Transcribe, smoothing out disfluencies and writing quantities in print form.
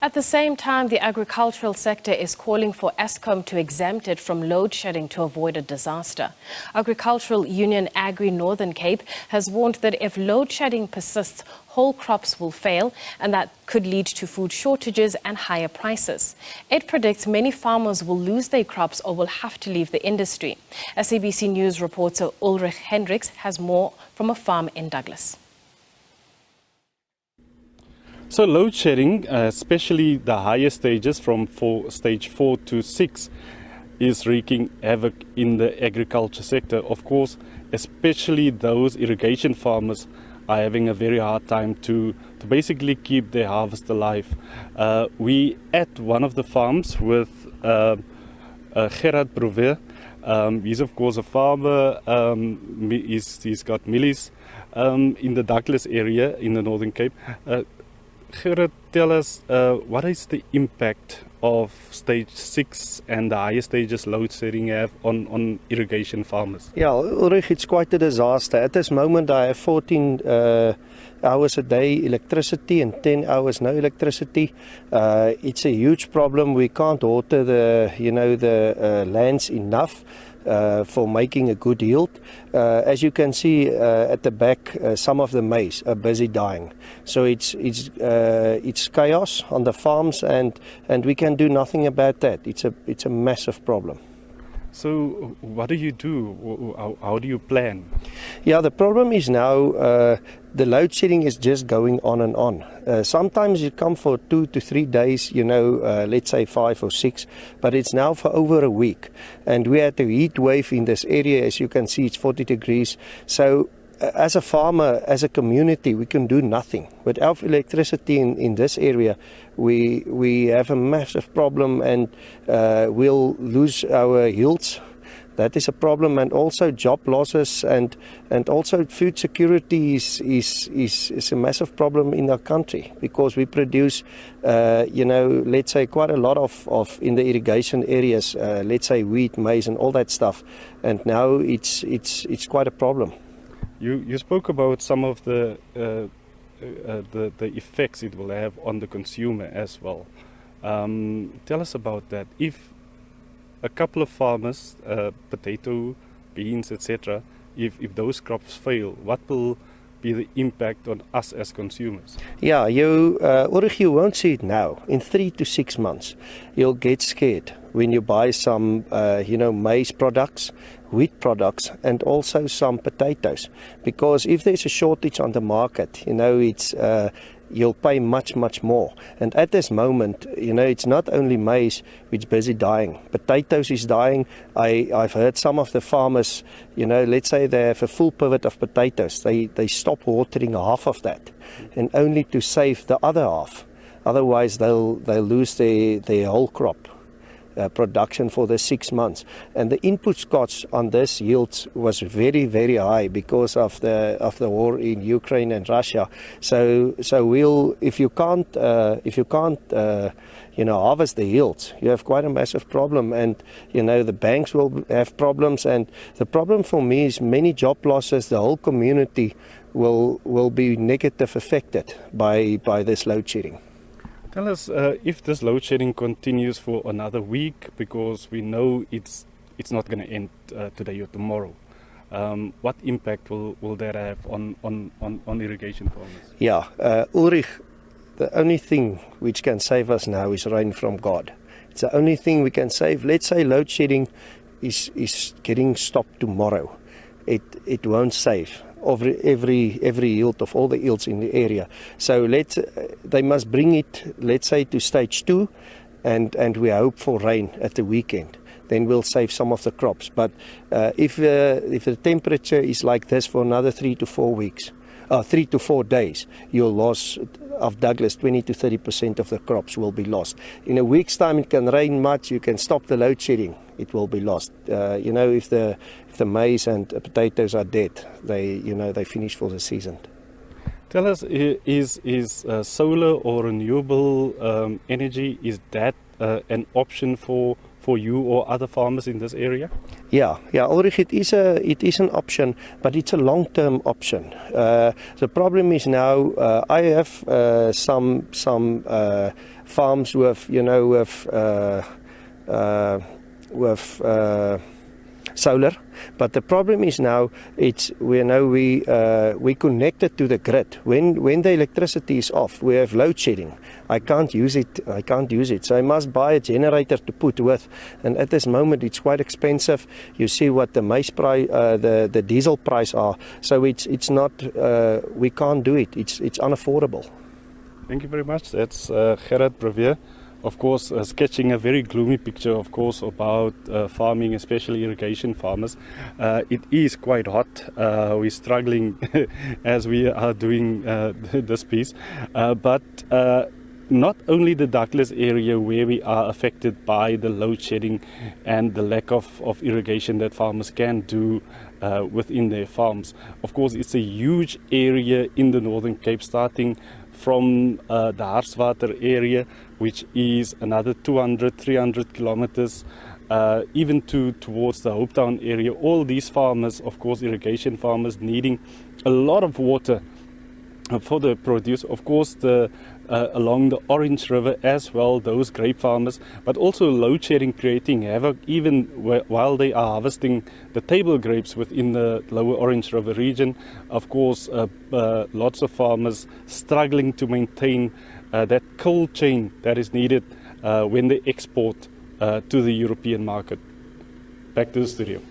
At the same time, the agricultural sector is calling for Eskom to exempt it from load shedding to avoid a disaster. Agricultural union Agri Northern Cape has warned that if load shedding persists, whole crops will fail, and that could lead to food shortages and higher prices. It predicts many farmers will lose their crops or will have to leave the industry. SABC News reporter Ulrich Hendriks has more from a farm in Douglas. So load shedding, especially the higher stages from stage 4 to 6, is wreaking havoc in the agriculture sector. Of course, especially those irrigation farmers are having a very hard time to basically keep their harvest alive. We at one of the farms with Gerard Prover. He's of course a farmer. He's got millies in the Douglas area in the Northern Cape. Gerard, tell us what is the impact of stage 6 and the higher stages load shedding have on irrigation farmers? Yeah, Ulrich, it's quite a disaster. At this moment I have 14 hours a day electricity and 10 hours no electricity. It's a huge problem. We can't water the lands enough for making a good yield. As you can see at the back, some of the maize are busy dying. So it's chaos on the farms, and we can do nothing about that. It's a massive problem. So what do you do? How do you plan? Yeah, the problem is now the load shedding is just going on and on. Sometimes it comes for 2 to 3 days, let's say 5 or 6, but it's now for over a week. And we had a heat wave in this area. As you can see, it's 40 degrees. So as a farmer, as a community, we can do nothing. Without electricity in this area, we have a massive problem, and we'll lose our yields. That is a problem, and also job losses, and also food security is a massive problem in our country, because we produce, let's say quite a lot of in the irrigation areas, let's say wheat, maize, and all that stuff, and now it's quite a problem. You spoke about some of the effects it will have on the consumer as well. Tell us about that. If a couple of farmers, potato, beans, etc., if those crops fail, what will be the impact on us as consumers? Yeah, Ulrich, you won't see it now. In 3 to 6 months, you'll get scared when you buy some, maize products, wheat products, and also some potatoes. Because if there's a shortage on the market, it's you'll pay much more. And at this moment, it's not only maize which is busy dying. Potatoes is dying. I've heard some of the farmers, let's say they have a full pivot of potatoes. They stop watering half of that, and only to save the other half. Otherwise, they'll lose their whole crop production for the 6 months. And the input costs on this yields was very high because of the war in Ukraine and Russia. So if you can't harvest the yields, you have quite a massive problem, and the banks will have problems. And the problem for me is many job losses. The whole community will be negative affected by this load shedding. Tell us if this load shedding continues for another week, because we know it's not going to end today or tomorrow. What impact will that have on irrigation farmers? Yeah, Ulrich, the only thing which can save us now is rain from God. It's the only thing we can save. Let's say load shedding is getting stopped tomorrow. It won't save every yield of all the yields in the area. So they must bring it, let's say, to stage 2, and we hope for rain at the weekend. Then we'll save some of the crops. But if the temperature is like this for another 3 to 4 weeks, 3 to 4 days, you'll lose of Douglas 20 to 30% of the crops will be lost. In a week's time, it can rain much. You can stop the load shedding. It will be lost. If the maize and potatoes are dead, they finish for the season. Tell us, is solar or renewable energy, is that an option for you or other farmers in this area? Yeah, Ulrich, it is an option, but it's a long-term option. The problem is now I have some farms with, you know, with solar. But the problem is now we connected to the grid. When the electricity is off, we have load shedding. I can't use it. So I must buy a generator to put with. And at this moment, it's quite expensive. You see what the maize price, the diesel price are. So it's not. We can't do it. It's unaffordable. Thank you very much. That's Gerard Brevier. Of course, sketching a very gloomy picture, of course, about farming, especially irrigation farmers. It is quite hot. We're struggling as we are doing this piece. But not only the Douglas area where we are affected by the load shedding and the lack of irrigation that farmers can do within their farms. Of course, it's a huge area in the Northern Cape, starting from the Harswater area, which is another 200-300 kilometers, even towards the Hopetown area. All these farmers, of course, irrigation farmers, needing a lot of water for the produce. Of course, along the Orange River as well, those grape farmers, but also load shedding creating havoc even while they are harvesting the table grapes within the lower Orange River region. Of course, lots of farmers struggling to maintain that cold chain that is needed when they export to the European market. Back to the studio.